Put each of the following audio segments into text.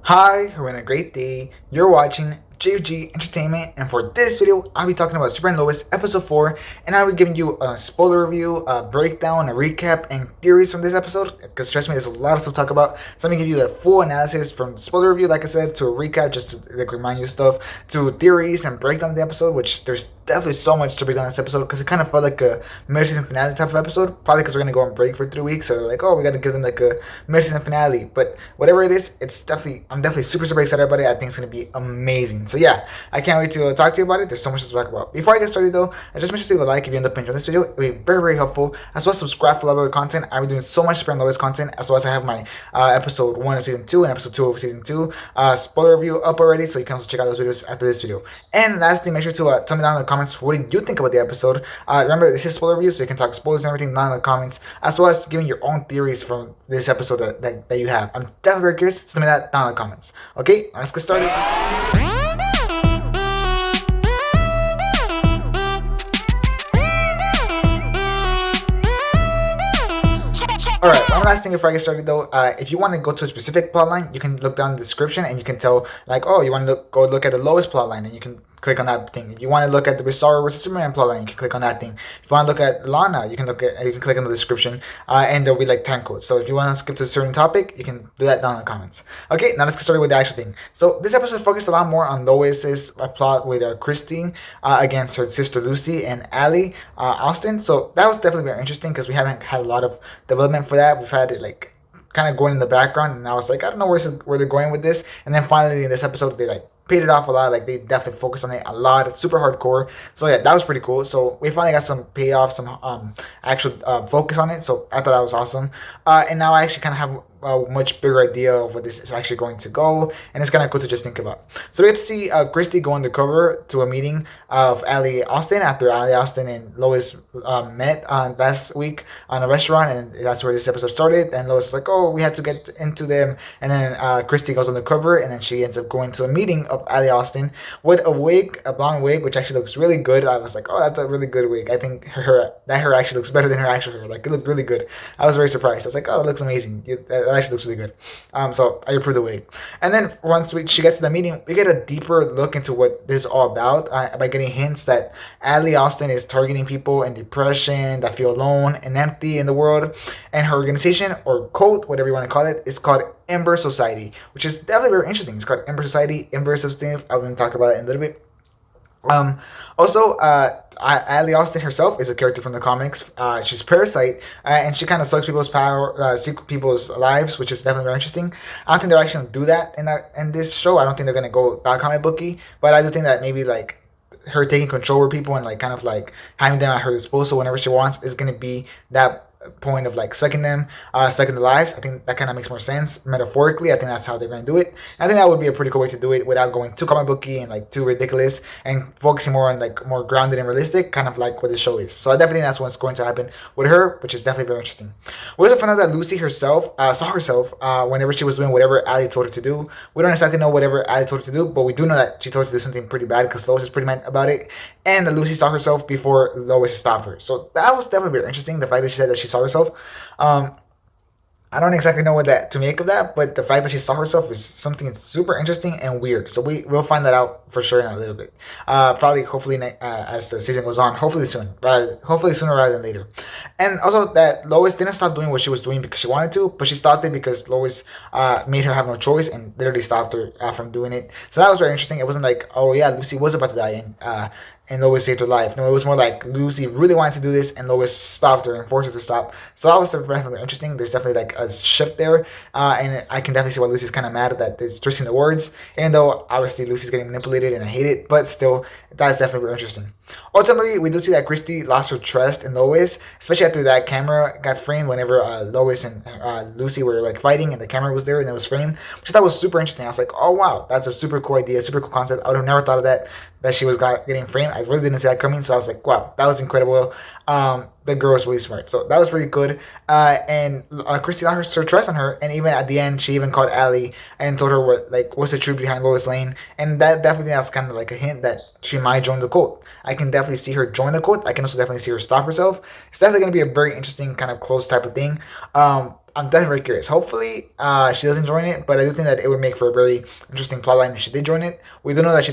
Hi, we're having a great day. You're watching JG Entertainment, and for this video, I'll be talking about Super and Lois episode 4, and I'll be giving you a spoiler review, a breakdown, a recap, and theories from this episode, because trust me, there's a lot of stuff to talk about. So I'm going to give you the full analysis from the spoiler review, like I said, to a recap, just to remind you stuff, to theories and breakdown of the episode, which there's definitely so much to break down this episode, because it kind of felt like a mid-season finale type of episode, probably because we're going to go on break for 3 weeks, so they're like, oh, we got to give them like a mid-season finale, but whatever it is, I'm definitely super excited about it. I think it's going to be amazing. So yeah, I can't wait to talk to you about it. There's so much to talk about. Before I get started though, I just make sure to leave a like if you end up enjoying this video. It will be very helpful. As well as subscribe for a lot of other content. I'll be doing so much Super and Lois content, as well as I have my episode 1 of season 2 and episode 2 of season 2 spoiler review up already, so you can also check out those videos after this video. And lastly, make sure to tell me down in the comments what did you think about the episode. Remember, this is spoiler review, so you can talk spoilers and everything down in the comments, as well as giving your own theories from this episode that you have. I'm definitely very curious, so tell me that down in the comments. Okay, let's get started. Alright, one last thing before I get started though, if you want to go to a specific plotline, you can look down in the description and you can tell, like, oh, you want to go look at the Lois plotline, and you can click on that thing. If you want to look at the Bizarro vs. Superman plotline, you can click on that thing. If you want to look at Lana, you can click on the description, and there'll be like time codes. So if you want to skip to a certain topic, you can do that down in the comments. Okay, now let's get started with the actual thing. So this episode focused a lot more on Lois's plot with Christine against her sister Lucy and Allie Alston. So that was definitely very interesting because we haven't had a lot of development for that. We've had it like kind of going in the background, and I was like, I don't know where they're going with this. And then finally in this episode, they like paid it off a lot. Like they definitely focused on it a lot. It's super hardcore. So yeah, that was pretty cool. So we finally got some payoff, some actual focus on it. So I thought that was awesome. And now I actually kind of have a much bigger idea of what this is actually going to go, and it's kind of cool to just think about. So we get to see Christy go undercover to a meeting of Allie Alston after Allie Alston and Lois met last week on a restaurant, and that's where this episode started. And Lois is like, oh, we had to get into them, and then Christy goes undercover, and then she ends up going to a meeting of Allie Alston with a wig, a blonde wig, which actually looks really good. I was like, oh, that's a really good wig. I think her actually looks better than her actual hair. Like, it looked really good. I was very surprised. I was like, oh, it looks amazing. That actually looks really good. So I approve the wig. And then once she gets to the meeting, we get a deeper look into what this is all about by getting hints that Allie Alston is targeting people in depression that feel alone and empty in the world, and her organization or cult, whatever you want to call it, is called Ember Society, which is definitely very interesting. It's called Ember Society, Ember Substance. I'm going to talk about it in a little bit. Also, Allie Alston herself is a character from the comics. She's Parasite, and she kind of sucks people's power, secret people's lives, which is definitely very interesting. I don't think they're actually going to do that in this show. I don't think they're going to go that comic booky, but I do think that maybe like her taking control over people and like kind of like having them at her disposal whenever she wants is going to be that point of like sucking their lives. I think that kind of makes more sense metaphorically. I think that's how they're going to do it. I think that would be a pretty cool way to do it without going too comic booky and like too ridiculous, and focusing more on like more grounded and realistic, kind of like what the show is. So I definitely think that's what's going to happen with her, which is definitely very interesting. We also found out that Lucy herself saw herself whenever she was doing whatever Allie told her to do. We don't exactly know whatever Allie told her to do, but we do know that she told her to do something pretty bad because Lois is pretty mad about it, and that Lucy saw herself before Lois stopped her. So that was definitely very interesting, the fact that she said that she saw herself. I don't exactly know what to make of that, but the fact that she saw herself is something super interesting and weird. So we'll find that out for sure in a little bit. Probably, hopefully, as the season goes on. Hopefully sooner rather than later. And also that Lois didn't stop doing what she was doing because she wanted to, but she stopped it because Lois made her have no choice and literally stopped her from doing it. So that was very interesting. It wasn't like, oh yeah, Lucy was about to die and Lois saved her life. No, it was more like Lucy really wanted to do this, and Lois stopped her and forced her to stop. So that was definitely interesting. There's definitely like a shift there, and I can definitely see why Lucy's kind of mad that it's twisting the words, even though obviously Lucy's getting manipulated and I hate it, but still, that's definitely very interesting. Ultimately, we do see that Christy lost her trust in Lois, especially after that camera got framed whenever Lois and Lucy were like fighting, and the camera was there and it was framed, which I thought was super interesting. I was like, oh wow, that's a super cool idea, super cool concept. I would have never thought of that she was getting framed. I really didn't see that coming, so I was like, wow, that was incredible. The girl was really smart, so that was pretty good. And Christy lost her trust on her, and even at the end, she even called Allie and told her what's the truth behind Lois Lane, and that's kind of like a hint that she might join the cult. I can definitely see her join the cult. I can also definitely see her stop herself. It's definitely going to be a very interesting kind of close type of thing. I'm definitely very curious. Hopefully, she doesn't join it, but I do think that it would make for a very interesting plotline if she did join it. We do know that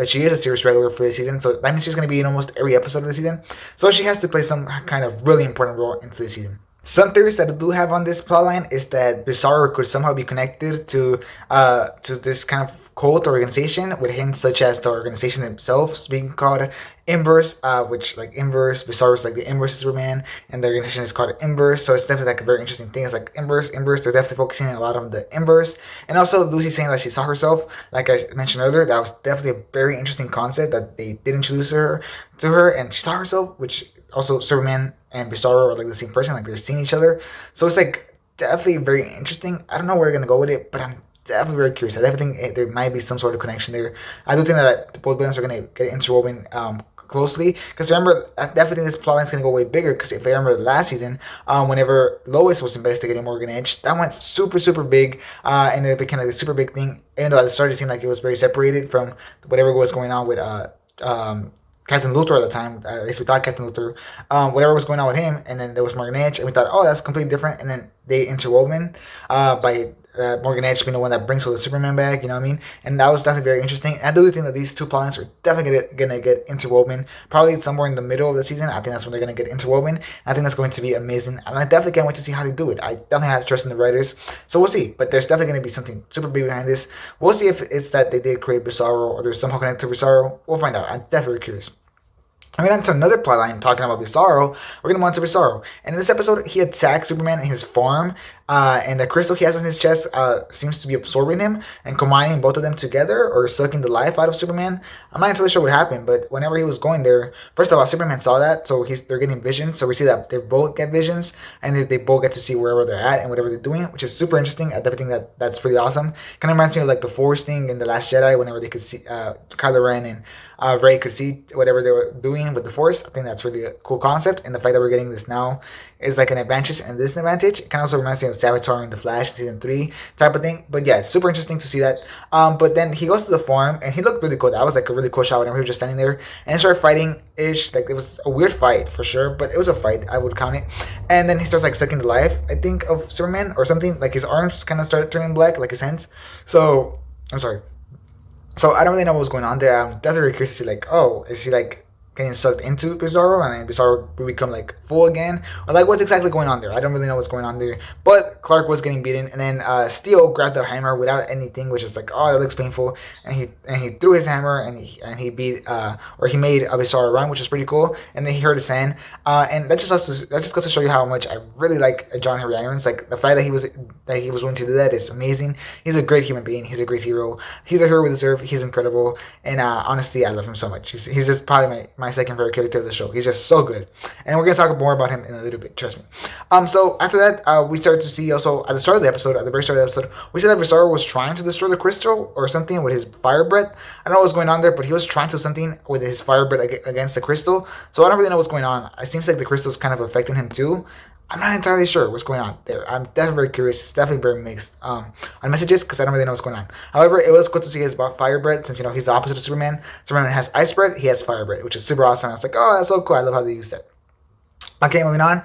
she is a series regular for this season, so that means she's gonna be in almost every episode of the season. So she has to play some kind of really important role into the season. Some theories that I do have on this plotline is that Bizarro could somehow be connected to this kind of cult organization, with hints such as the organization themselves being called Inverse, which like Inverse, Bizarro is like the Inverse Superman, and the organization is called Inverse. So it's definitely like a very interesting thing. It's like Inverse. They're definitely focusing a lot on the Inverse, and also Lucy saying that she saw herself, like I mentioned earlier. That was definitely a very interesting concept that they did introduce to her, and she saw herself, which also Superman and Bizarro are like the same person, like they're seeing each other. So it's like definitely very interesting. I don't know where they're gonna go with it, but I'm definitely very curious. I definitely think there might be some sort of connection there. I do think that both villains are gonna get interwoven closely, because remember, I definitely think this plotline is gonna go way bigger. Because if I remember last season, whenever Lois was investigating Morgan Edge, that went super big, and it became like a super big thing. Even though at the start it seemed like it was very separated from whatever was going on with Captain Luthor at the time. At least we thought Captain Luthor, whatever was going on with him, and then there was Morgan Edge, and we thought, oh, that's completely different. And then they interwoven by Morgan Edge being the one that brings all the Superman back, you know what I mean? And that was definitely very interesting. And I do think that these two plotlines are definitely gonna get interwoven, probably somewhere in the middle of the season. I think that's when they're gonna get interwoven. I think that's going to be amazing, and I definitely can't wait to see how they do it. I definitely have trust in the writers, so we'll see. But there's definitely gonna be something super big behind this. We'll see if it's that they did create Bizarro, or there's somehow connected to Bizarro. We'll find out. I'm definitely curious. Moving on to another plotline talking about Bizarro, we're gonna move on to Bizarro. And in this episode, he attacks Superman in his farm, and the crystal he has on his chest seems to be absorbing him and combining both of them together, or sucking the life out of Superman. I'm not entirely sure what happened, but whenever he was going there, first of all, Superman saw that, so they're getting visions. So we see that they both get visions, and they both get to see wherever they're at and whatever they're doing, which is super interesting. I definitely think that's pretty awesome. Kind of reminds me of like the Force thing in The Last Jedi, whenever they could see Kylo Ren and Rey could see whatever they were doing with the Force. I think that's really a cool concept, and the fact that we're getting this now is like an advantage and disadvantage. It kind of also reminds me of Savitar in The Flash season 3 type of thing. But yeah, it's super interesting to see that. But then he goes to the farm, and he looked really cool. That was like a really cool shot whenever he was just standing there and started fighting ish. Like it was a weird fight for sure, but it was a fight. I would count it. And then he starts like sucking the life, I think, of Superman or something. Like his arms kind of started turning black, like his hands. So I'm sorry. So I don't really know what was going on there. I'm definitely curious to see, like, oh, is he like getting sucked into Bizarro, and then Bizarro will become like full again, or like what's exactly going on there? I don't really know what's going on there. But Clark was getting beaten, and then Steel grabbed the hammer without anything, which is like, oh, that looks painful. And he threw his hammer, and he beat or he made Bizarro run, which is pretty cool. And then he hurt his hand, and that just goes to show you how much I really like John Henry Irons. Like the fact that he was willing to do that is amazing. He's a great human being. He's a great hero. He's a hero we deserve. He's incredible, and honestly, I love him so much. He's just probably my second favorite character of the show. He's just so good, and we're gonna talk more about him in a little bit. Trust me. So after that, we started to see also at the start of the episode, at the very start of the episode, we said that Bizarro was trying to destroy the crystal or something with his fire breath. I don't know what's going on there, but he was trying to do something with his fire breath against the crystal. So I don't really know what's going on. It seems like the crystal's kind of affecting him too. I'm not entirely sure what's going on there. I'm definitely very curious. It's definitely very mixed on messages, because I don't really know what's going on. However, it was cool to see his fire breath, since he's the opposite of Superman. Superman has ice breath, he has fire breath, which is super awesome. I was like, oh, that's so cool. I love how they use that. Okay, moving on.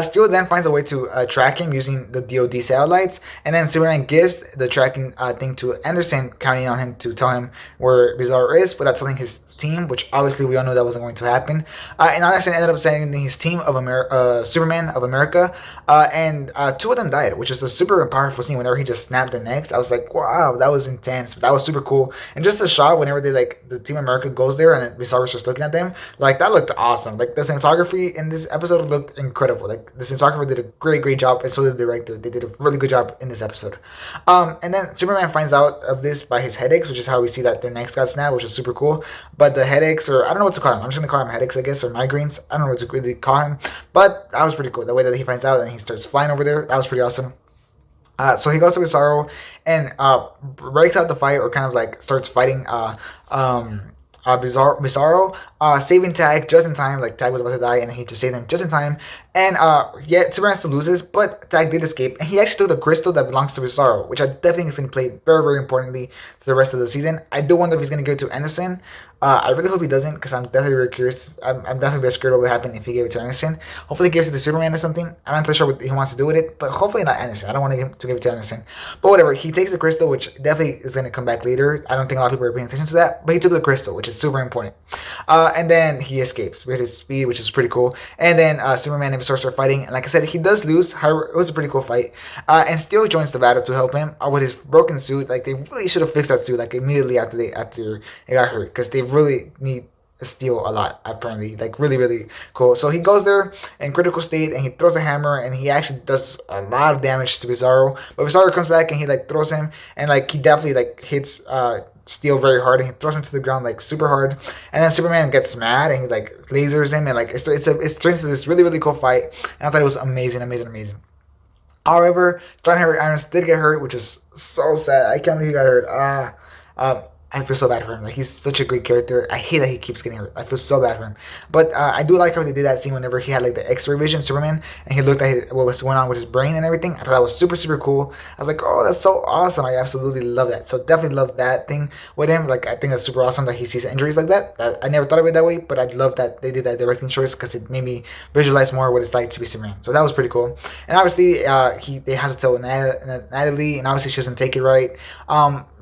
Steel then finds a way to track him using the DoD satellites, and then Superman gives the tracking thing to Anderson, counting on him to tell him where Bizarro is without telling his team, which obviously we all know that wasn't going to happen. And Anderson ended up sending his team of Superman of America, and two of them died, which is a super powerful scene. Whenever he just snapped their necks, I was like, wow, that was intense. That was super cool. And just the shot whenever the Team America goes there and Bizarro's just looking at them, like that looked awesome. Like the cinematography in this episode looked incredible. Like the cinematographer did a great job, and so did the director. They did a really good job in this episode. And then Superman finds out of this by his headaches, which is how we see that their necks got snapped, which is super cool. But the headaches, or I don't know what to call them. I'm just gonna call them headaches, I guess, or migraines. I don't know what to really call him. But that was pretty cool. The way that he finds out and he starts flying over there, that was pretty awesome. So he goes to Bizarro and breaks out the fight, or kind of like starts fighting Bizarro, saving Tag just in time. Like Tag was about to die, and he just saved him just in time. And yet Superman still loses, but Tag did escape, and he actually took the crystal that belongs to Bizarro, which I definitely think is going to play very importantly to the rest of the season. I do wonder if he's going to give it to Anderson, I really hope he doesn't, because I'm definitely very curious. I'm definitely very scared what would happen if he gave it to Anderson. Hopefully he gives it to Superman or something. I'm not too sure what he wants to do with it, but hopefully not Anderson. I don't want to give it to Anderson. But whatever, he takes the crystal, which definitely is going to come back later. I don't think a lot of people are paying attention to that, but he took the crystal, which is super important. And then he escapes with his speed, which is pretty cool. And then Superman and Bizarro start fighting. And like I said, he does lose. However, it was a pretty cool fight. And Steel joins the battle to help him with his broken suit. Like, they really should have fixed that suit like immediately after it got hurt, because they really need Steel a lot, apparently. Like, really, really cool. So he goes there in critical state, and he throws a hammer, and he actually does a lot of damage to Bizarro. But Bizarro comes back, and he like throws him, and like he definitely like hits Steel very hard, and he throws him to the ground like super hard. And then Superman gets mad, and he like lasers him, and like it turns into this really, really cool fight. And I thought it was amazing, amazing, amazing. However, John Henry Irons did get hurt, which is so sad. I can't believe he got hurt. I feel so bad for him. Like, he's such a great character. I hate that he keeps getting hurt. I feel so bad for him. But I do like how they did that scene whenever he had like the X-ray vision, Superman, and he looked at what was going on with his brain and everything. I thought that was super, super cool. I was like, oh, that's so awesome. I absolutely love that. So definitely love that thing with him. Like, I think that's super awesome that he sees injuries like that. I never thought of it that way, but I love that they did that directing choice, because it made me visualize more what it's like to be Superman. So that was pretty cool. And obviously, they have to tell Natalie, and obviously she doesn't take it right.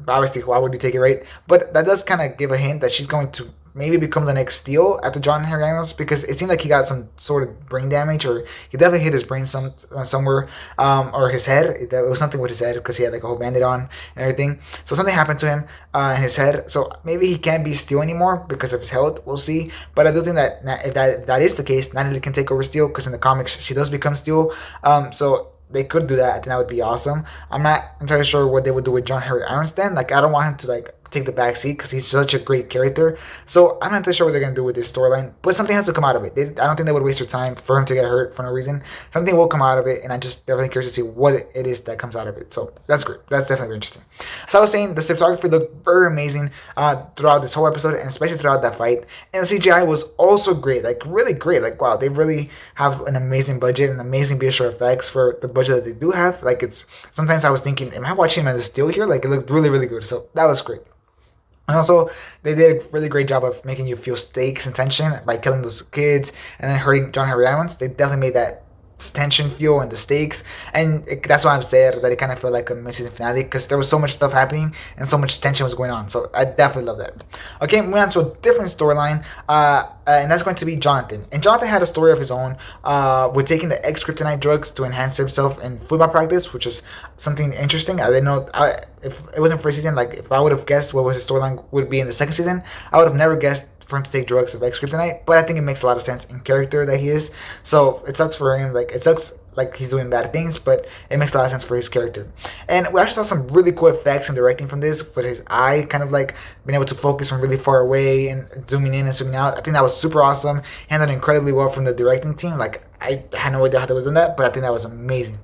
Obviously, why would you take it right? But that does kind of give a hint that she's going to maybe become the next Steel after John Henry Irons, because it seemed like he got some sort of brain damage, or he definitely hit his brain somewhere, or his head. It was something with his head, because he had like a whole bandit on and everything. So something happened to him in his head. So maybe he can't be Steel anymore because of his health. We'll see. But I do think that if that is the case, Natalie can take over Steel, because in the comics she does become Steel. So they could do that. I think that would be awesome. I'm not entirely sure what they would do with John Henry Irons then. Like, I don't want him to like take the back seat, because he's such a great character. So I'm not entirely sure what they're gonna do with this storyline. But something has to come out of it. I don't think they would waste their time for him to get hurt for no reason. Something will come out of it, and I'm just definitely curious to see what it is that comes out of it. So that's great. That's definitely interesting. So I was saying, the cinematography looked very amazing throughout this whole episode, and especially throughout that fight. And the CGI was also great, like really great. Like, wow, they really have an amazing budget and amazing visual effects for the budget that they do have. Like, it's sometimes I was thinking, am I watching him as a Steel here? Like, it looked really, really good. So that was great. And also, they did a really great job of making you feel stakes and tension by killing those kids and then hurting John Henry Irons. They definitely made that tension feel and the stakes, and that's why I'm sad that it kind of felt like a mid-season finale, because there was so much stuff happening and so much tension was going on. So I definitely love that. Okay, moving on to a different storyline, and that's going to be Jonathan. And Jonathan had a story of his own with taking the ex-kryptonite drugs to enhance himself in football practice, which is something interesting. I didn't know. If it wasn't first season, like, if I would have guessed what was his storyline would be in the second season, I would have never guessed for him to take drugs of ex-kryptonite. But I think it makes a lot of sense in character that he is. So it sucks for him. Like, it sucks like he's doing bad things, but it makes a lot of sense for his character. And we actually saw some really cool effects and directing from this, with his eye kind of like being able to focus from really far away and zooming in and zooming out. I think that was super awesome. Handled incredibly well from the directing team. Like, I had no idea how they would do that, but I think that was amazing.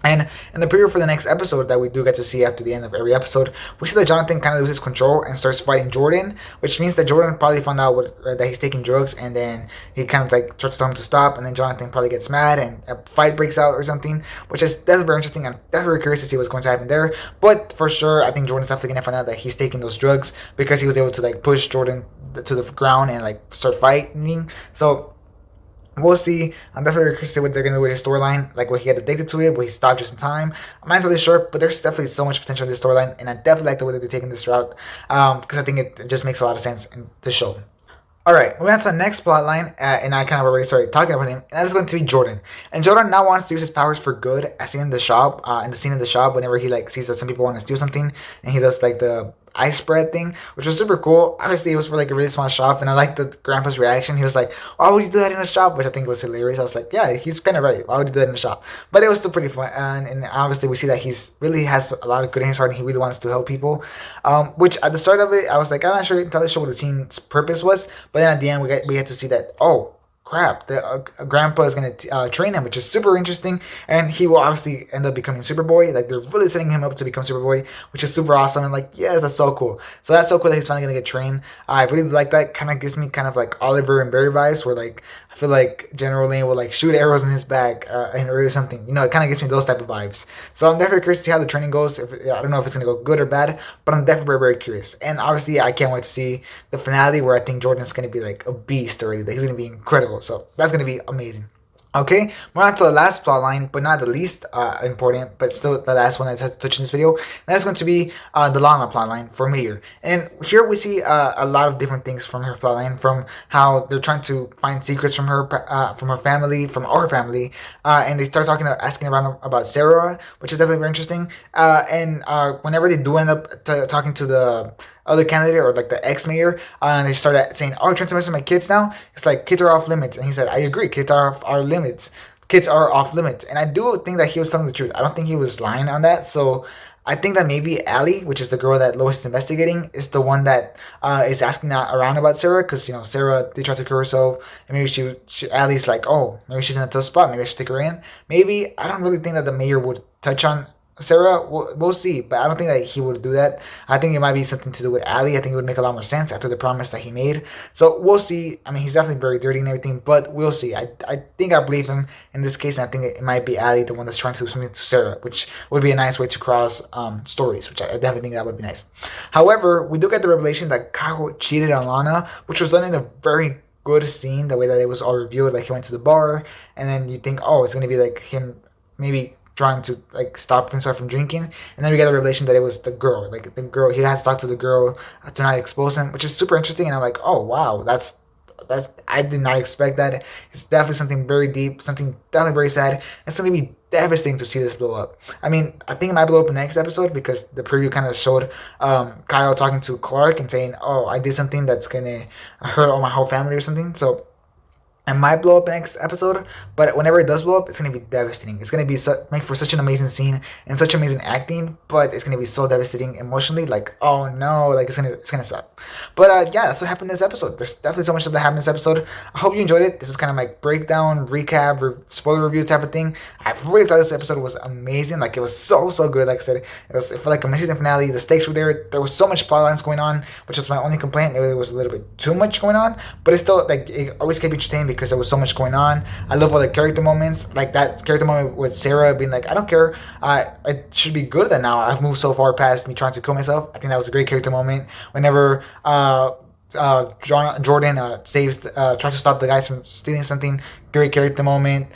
And in the preview for the next episode that we do get to see after the end of every episode, we see that Jonathan kind of loses control and starts fighting Jordan, which means that Jordan probably found out that he's taking drugs, and then he kind of like tries to tell him to stop, and then Jonathan probably gets mad and a fight breaks out or something, which is definitely very interesting. I'm definitely curious to see what's going to happen there. But for sure, I think Jordan's definitely going to find out that he's taking those drugs, because he was able to like push Jordan to the ground and like start fighting. So we'll see. I'm definitely curious to see what they're going to do with his storyline. Like, will he get addicted to it? Will he stop just in time? I'm not totally sure, but there's definitely so much potential in this storyline, and I definitely like the way that they're taking this route, because I think it just makes a lot of sense in the show. Alright, moving on to the next plotline, and I kind of already started talking about him, and that is going to be Jordan. And Jordan now wants to use his powers for good, as seen in the shop, in the scene in the shop, whenever he like sees that some people want to steal something, and he does like the ice spread thing, which was super cool. Obviously, it was for like a really small shop, and I liked the grandpa's reaction. He was like, "Why would you do that in a shop?" Which I think was hilarious. I was like, "Yeah, he's kind of right. Why would you do that in a shop?" But it was still pretty fun, and obviously we see that he's really has a lot of good in his heart, and he really wants to help people. Which at the start of it, I was like, I'm not sure entirely sure what the scene's purpose was, but then at the end we had to see that, oh crap, the grandpa is going to train him, which is super interesting, and he will obviously end up becoming Superboy. Like, they're really setting him up to become Superboy, which is super awesome, and like, yes, that's so cool. So that's so cool that he's finally going to get trained. I really like that. Kind of gives me kind of like Oliver and Barry vibes, where like feel like General Lane will like shoot arrows in his back or something. You know, it kind of gives me those type of vibes. So I'm definitely curious to see how the training goes. I don't know if it's gonna go good or bad, but I'm definitely very, very curious. And obviously, I can't wait to see the finale where I think Jordan's gonna be like a beast already. Like, he's gonna be incredible. So that's gonna be amazing. Okay, we're on to the last plot line, but not the least important, but still the last one I touched in this video. And that's going to be the Lana plot line for Mayor. And here we see a lot of different things from her plot line, from how they're trying to find secrets from her family, from our family, and they start asking around about Sara, which is definitely very interesting. And whenever they do end up talking to the other candidate or like the ex-mayor, and they started saying, "Oh, you're trying to mess with my kids now?" It's like, kids are off limits. And he said, "I agree, kids are off limits. Kids are off limits." And I do think that he was telling the truth. I don't think he was lying on that. So I think that maybe Allie, which is the girl that Lois is investigating, is the one that is asking around about Sara, because you know Sara, they tried to kill herself, and maybe Allie's like, "Oh, maybe she's in a tough spot. Maybe I should take her in." Maybe. I don't really think that the mayor would touch on Sara. We'll see, but I don't think that he would do that. I think it might be something to do with Allie. I think it would make a lot more sense after the promise that he made. So we'll see. I mean, he's definitely very dirty and everything, but we'll see. I think I believe him in this case, and I think it might be Allie, the one that's trying to do something to Sara, which would be a nice way to cross stories, which I definitely think that would be nice. However, we do get the revelation that Kyle cheated on Lana, which was done in a very good scene, the way that it was all revealed. Like, he went to the bar, and then you think, oh, it's going to be like him maybe trying to like stop himself from drinking, and then we get the revelation that it was the girl. Like, the girl, he has to talk to the girl to not expose him, which is super interesting. And I'm like, oh wow, that's I did not expect that. It's definitely something very deep, something definitely very sad. It's going to be devastating to see this blow up. I mean, I think it might blow up in the next episode, because the preview kind of showed Kyle talking to Clark and saying, "Oh, I did something that's gonna hurt all my whole family" or something. So it might blow up next episode, but whenever it does blow up, it's gonna be devastating. It's gonna be make for such an amazing scene and such amazing acting, but it's gonna be so devastating emotionally. Like, oh no, like it's gonna suck. But yeah, that's what happened in this episode. There's definitely so much stuff that happened in this episode. I hope you enjoyed it. This was kind of my breakdown, recap, spoiler review type of thing. I really thought this episode was amazing. Like, it was so good. Like I said, it felt like a season finale. The stakes were there. There was so much plot lines going on, which was my only complaint. Maybe there was a little bit too much going on, but it's still like it always kept me entertained, because there was so much going on. I love all the character moments, like that character moment with Sara being like, "I don't care, it should be good that now I've moved so far past me trying to kill myself." I think that was a great character moment. Whenever Jordan tries to stop the guys from stealing something, great character moment.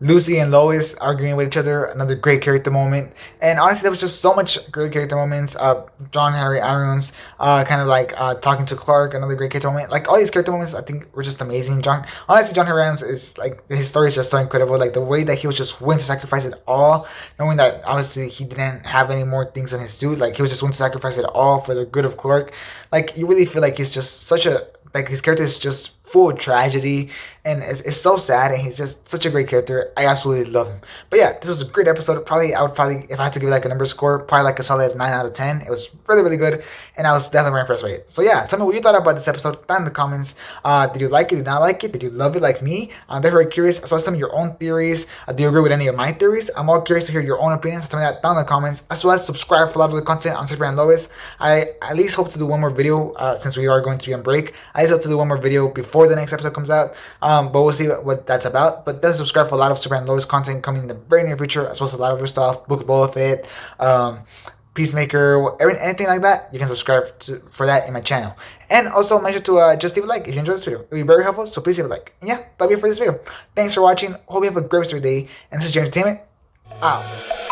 Lucy and Lois arguing with each other, another great character moment. And honestly, there was just so much great character moments. John Harry Irons kind of like talking to Clark, another great character moment. Like, all these character moments I think were just amazing. John Harry Irons is like, his story is just so incredible. Like, the way that he was just willing to sacrifice it all, knowing that obviously he didn't have any more things on his suit. Like, he was just willing to sacrifice it all for the good of Clark. Like, you really feel like he's just such a, like, his character is just full of tragedy, and it's so sad, and he's just such a great character. I absolutely love him. But yeah, this was a great episode. I would probably, if I had to give it like a number score, probably like a solid 9 out of 10. It was really, really good, and I was definitely very impressed by it. So yeah, tell me what you thought about this episode down in the comments. Did you like it? Did you not like it? Did you love it like me? I'm definitely very curious. So some of your own theories. Do you agree with any of my theories? I'm all curious to hear your own opinions. So tell me that down in the comments, as well as subscribe for a lot of the content on Sara and Lois. I at least hope to do one more video since we are going to be on break. I just hope to do one more video before the next episode comes out, but we'll see what that's about. But does subscribe for a lot of Sara and Lois content coming in the very near future, as well as a lot of other stuff, Book of Boba Fett, Peacemaker, anything like that. You can subscribe for that in my channel. And also make sure to just leave a like if you enjoyed this video. It would be very helpful, so please leave a like. And yeah, that'll be it for this video. Thanks for watching. Hope you have a great rest of your day. And this is J Entertainment. Out.